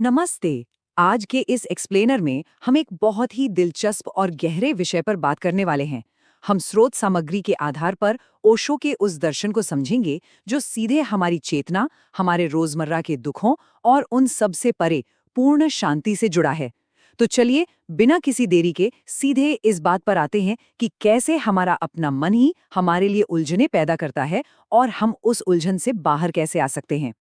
नमस्ते। आज के इस एक्सप्लेनर में हम एक बहुत ही दिलचस्प और गहरे विषय पर बात करने वाले हैं। हम स्रोत सामग्री के आधार पर ओशो के उस दर्शन को समझेंगे जो सीधे हमारी चेतना, हमारे रोजमर्रा के दुखों और उन सब से परे पूर्ण शांति से जुड़ा है। तो चलिए, बिना किसी देरी के सीधे इस बात पर आते हैं कि कैसे हमारा अपना मन ही हमारे लिए उलझने पैदा करता है और हम उस उलझन से बाहर कैसे आ सकते हैं।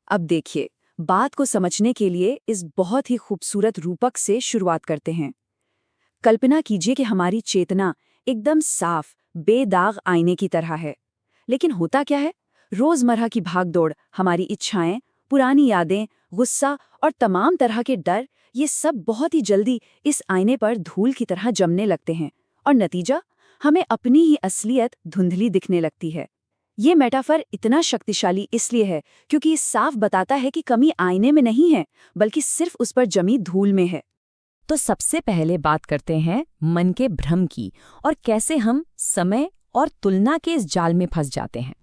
अब देखिए, बात को समझने के लिए इस बहुत ही खूबसूरत रूपक से शुरुआत करते हैं। कल्पना कीजिए कि हमारी चेतना एकदम साफ, बेदाग आईने की तरह है। लेकिन होता क्या है? रोजमर्रा की भागदौड़, हमारी इच्छाएं, पुरानी यादें, गुस्सा और तमाम तरह के डर, ये सब बहुत ही जल्दी इस आईने पर धूल की तरह जमने लगते हैं। और नतीजा, हमें अपनी ही असलियत धुंधली दिखने लगती है। ये मेटाफर इतना शक्तिशाली इसलिए है क्योंकि ये साफ बताता है कि कमी आईने में नहीं है, बल्कि सिर्फ उस पर जमी धूल में है। तो सबसे पहले बात करते हैं मन के भ्रम की और कैसे हम समय और तुलना के इस जाल में फंस जाते हैं।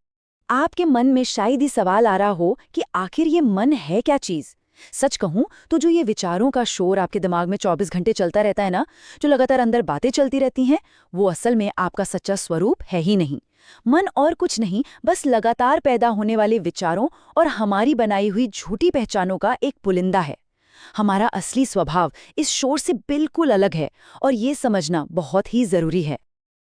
आपके मन में शायद ही सवाल आ रहा हो कि आखिर ये मन है क्या चीज। सच कहूं तो जो ये विचारों का शोर आपके दिमाग में 24 घंटे चलता रहता है ना, जो लगातार अंदर बातें चलती रहती हैं, वो असल में आपका सच्चा स्वरूप है ही नहीं। मन और कुछ नहीं, बस लगातार पैदा होने वाले विचारों और हमारी बनाई हुई झूठी पहचानों का एक पुलिंदा है। हमारा असली स्वभाव इस शोर से बिल्कुल अलग है और ये समझना बहुत ही जरूरी है।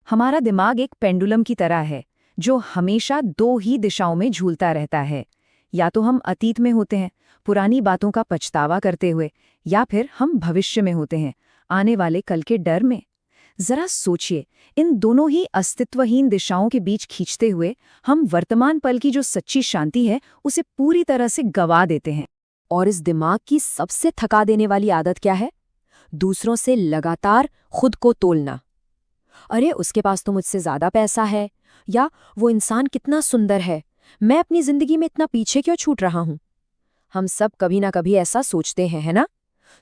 हमारा दिमाग एक पेंडुलम की तरह है जो हमेशा दो ही दिशाओं में झूलता रहता है। या तो हम अतीत में होते हैं, पुरानी बातों का पछतावा करते हुए, या फिर हम भविष्य में होते हैं, आने वाले कल के डर में। जरा सोचिए, इन दोनों ही अस्तित्वहीन दिशाओं के बीच खींचते हुए हम वर्तमान पल की जो सच्ची शांति है उसे पूरी तरह से गंवा देते हैं। और इस दिमाग की सबसे थका देने वाली आदत क्या है? दूसरों से लगातार खुद को तोलना। अरे, उसके पास तो मुझसे ज्यादा पैसा है, या वो इंसान कितना सुंदर है, मैं अपनी जिंदगी में इतना पीछे क्यों छूट रहा हूं। हम सब कभी ना कभी ऐसा सोचते हैं, है ना?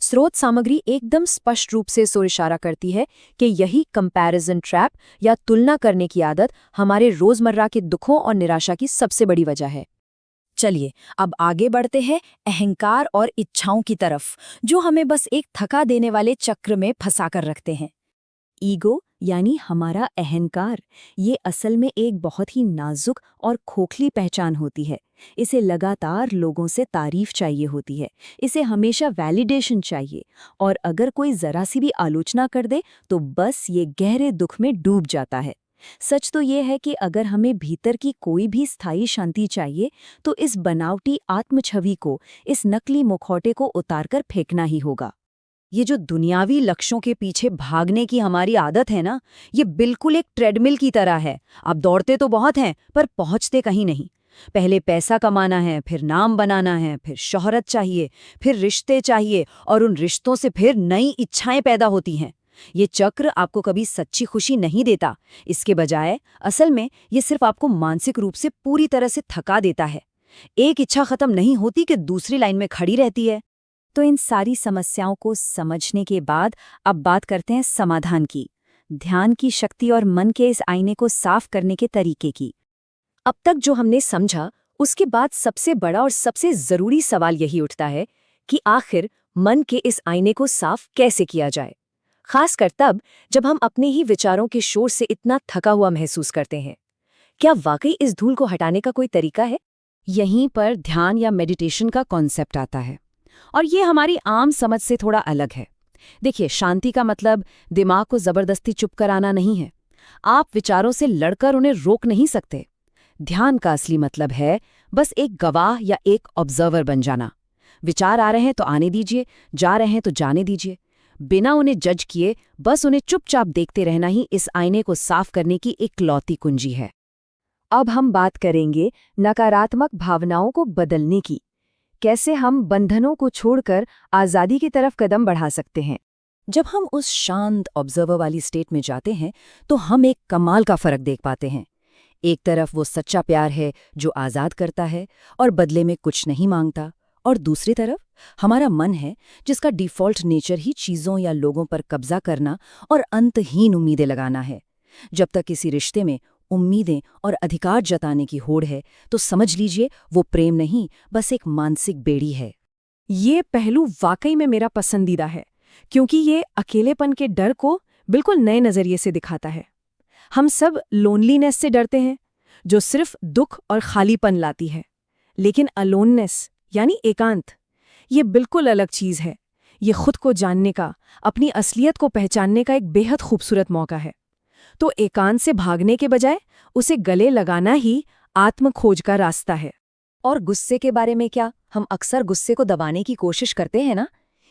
स्रोत सामग्री एकदम स्पष्ट रूप से इस ओर इशारा करती है कि यही कंपैरिजन ट्रैप या तुलना करने की आदत हमारे रोजमर्रा के दुखों और निराशा की सबसे बड़ी वजह है। चलिए, अब आगे बढ़ते हैं अहंकार और इच्छाओं की तरफ, जो हमें बस एक थका देने वाले चक्र में फंसा कर रखते हैं। ईगो यानी हमारा अहंकार, ये असल में एक बहुत ही नाजुक और खोखली पहचान होती है। इसे लगातार लोगों से तारीफ चाहिए होती है, इसे हमेशा वैलिडेशन चाहिए, और अगर कोई जरा सी भी आलोचना कर दे तो बस ये गहरे दुख में डूब जाता है। सच तो ये है कि अगर हमें भीतर की कोई भी स्थायी शांति चाहिए तो इस बनावटी आत्मछवि को, इस नकली मुखौटे को उतारकर फेंकना ही होगा। ये जो दुनियावी लक्ष्यों के पीछे भागने की हमारी आदत है ना, ये बिल्कुल एक ट्रेडमिल की तरह है। आप दौड़ते तो बहुत हैं पर पहुंचते कहीं नहीं। पहले पैसा कमाना है, फिर नाम बनाना है, फिर शोहरत चाहिए, फिर रिश्ते चाहिए, और उन रिश्तों से फिर नई इच्छाएं पैदा होती हैं। ये चक्र आपको कभी सच्ची खुशी नहीं देता। इसके बजाय असल में ये सिर्फ आपको मानसिक रूप से पूरी तरह से थका देता है। एक इच्छा खत्म नहीं होती कि दूसरी लाइन में खड़ी रहती है। तो इन सारी समस्याओं को समझने के बाद अब बात करते हैं समाधान की, ध्यान की शक्ति और मन के इस आईने को साफ करने के तरीके की। अब तक जो हमने समझा, उसके बाद सबसे बड़ा और सबसे जरूरी सवाल यही उठता है कि आखिर मन के इस आईने को साफ कैसे किया जाए, खासकर तब जब हम अपने ही विचारों के शोर से इतना थका हुआ महसूस करते हैं। क्या वाकई इस धूल को हटाने का कोई तरीका है? यहीं पर ध्यान या मेडिटेशन का कॉन्सेप्ट आता है, और ये हमारी आम समझ से थोड़ा अलग है। देखिए, शांति का मतलब दिमाग को जबरदस्ती चुप कराना नहीं है। आप विचारों से लड़कर उन्हें रोक नहीं सकते। ध्यान का असली मतलब है बस एक गवाह या एक ऑब्जर्वर बन जाना। विचार आ रहे हैं तो आने दीजिए, जा रहे हैं तो जाने दीजिए। बिना उन्हें जज किए बस उन्हें चुपचाप देखते रहना ही इस आईने को साफ करने की इकलौती कुंजी है। अब हम बात करेंगे नकारात्मक भावनाओं को बदलने की। कैसे हम बंधनों को छोड़कर आज़ादी की तरफ कदम बढ़ा सकते हैं। जब हम उस शांत ऑब्जर्वर वाली स्टेट में जाते हैं तो हम एक कमाल का फर्क देख पाते हैं। एक तरफ वो सच्चा प्यार है जो आज़ाद करता है और बदले में कुछ नहीं मांगता, और दूसरी तरफ हमारा मन है जिसका डिफ़ॉल्ट नेचर ही चीज़ों या लोगों पर कब्जा करना और अंतहीन उम्मीदें लगाना है। जब तक किसी रिश्ते में उम्मीदें और अधिकार जताने की होड़ है तो समझ लीजिए वो प्रेम नहीं, बस एक मानसिक बेड़ी है। ये पहलू वाकई में मेरा पसंदीदा है, क्योंकि ये अकेलेपन के डर को बिल्कुल नए नज़रिए से दिखाता है। हम सब लोनलीनेस से डरते हैं, जो सिर्फ दुख और खालीपन लाती है। लेकिन अलोननेस यानी एकांत, ये बिल्कुल अलग चीज़ है। ये खुद को जानने का, अपनी असलियत को पहचानने का एक बेहद खूबसूरत मौका है। तो एकांत से भागने के बजाय उसे गले लगाना ही आत्म खोज का रास्ता है। और गुस्से के बारे में क्या? हम अक्सर गुस्से को दबाने की कोशिश करते हैं ना,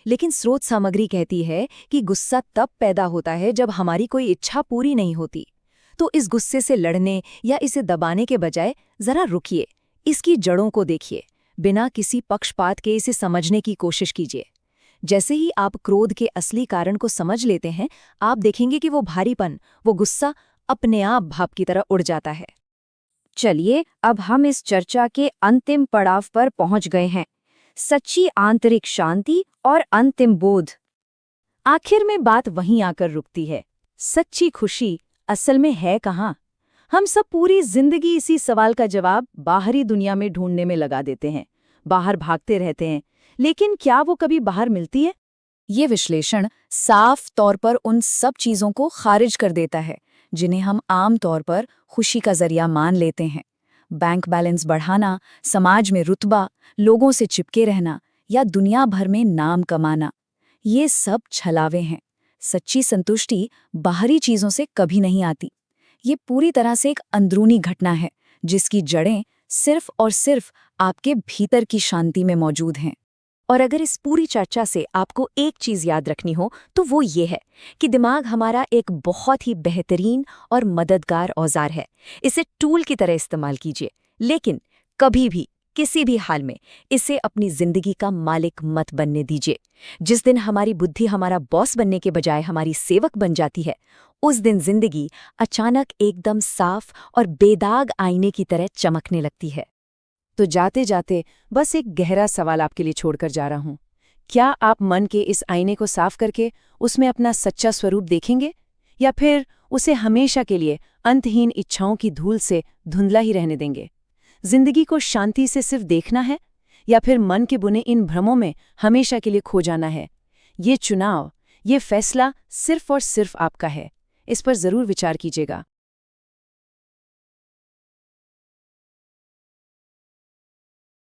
लेकिन स्रोत सामग्री कहती है कि गुस्सा तब पैदा होता है जब हमारी कोई इच्छा पूरी नहीं होती। तो इस गुस्से से लड़ने या इसे दबाने के बजाय जरा रुकिए, इसकी जड़ों को देखिए, बिना किसी पक्षपात के इसे समझने की कोशिश कीजिए। जैसे ही आप क्रोध के असली कारण को समझ लेते हैं, आप देखेंगे कि वो भारीपन, वो गुस्सा अपने आप भाप की तरह उड़ जाता है। चलिए, अब हम इस चर्चा के अंतिम पड़ाव पर पहुंच गए हैं, सच्ची आंतरिक शांति और अंतिम बोध। आखिर में बात वहीं आकर रुकती है, सच्ची खुशी असल में है कहाँ? हम सब पूरी जिंदगी इसी सवाल का जवाब बाहरी दुनिया में ढूंढने में लगा देते हैं, बाहर भागते रहते हैं, लेकिन क्या वो कभी बाहर मिलती है? ये विश्लेषण साफ तौर पर उन सब चीजों को खारिज कर देता है जिन्हें हम आम तौर पर खुशी का जरिया मान लेते हैं। बैंक बैलेंस बढ़ाना, समाज में रुतबा, लोगों से चिपके रहना या दुनिया भर में नाम कमाना, ये सब छलावे हैं। सच्ची संतुष्टि बाहरी चीजों से कभी नहीं आती। ये पूरी तरह से एक अंदरूनी घटना है, जिसकी जड़ें सिर्फ और सिर्फ आपके भीतर की शांति में मौजूद हैं। और अगर इस पूरी चर्चा से आपको एक चीज याद रखनी हो तो वो ये है कि दिमाग हमारा एक बहुत ही बेहतरीन और मददगार औजार है। इसे टूल की तरह इस्तेमाल कीजिए, लेकिन कभी भी किसी भी हाल में इसे अपनी जिंदगी का मालिक मत बनने दीजिए। जिस दिन हमारी बुद्धि हमारा बॉस बनने के बजाय हमारी सेवक बन जाती है, उस दिन जिंदगी अचानक एकदम साफ और बेदाग आईने की तरह चमकने लगती है। तो जाते जाते बस एक गहरा सवाल आपके लिए छोड़कर जा रहा हूं। क्या आप मन के इस आईने को साफ करके उसमें अपना सच्चा स्वरूप देखेंगे, या फिर उसे हमेशा के लिए अंतहीन इच्छाओं की धूल से धुंधला ही रहने देंगे? जिंदगी को शांति से सिर्फ देखना है, या फिर मन के बुने इन भ्रमों में हमेशा के लिए खो जाना है? ये चुनाव, ये फैसला सिर्फ और सिर्फ आपका है। इस पर जरूर विचार कीजिएगा।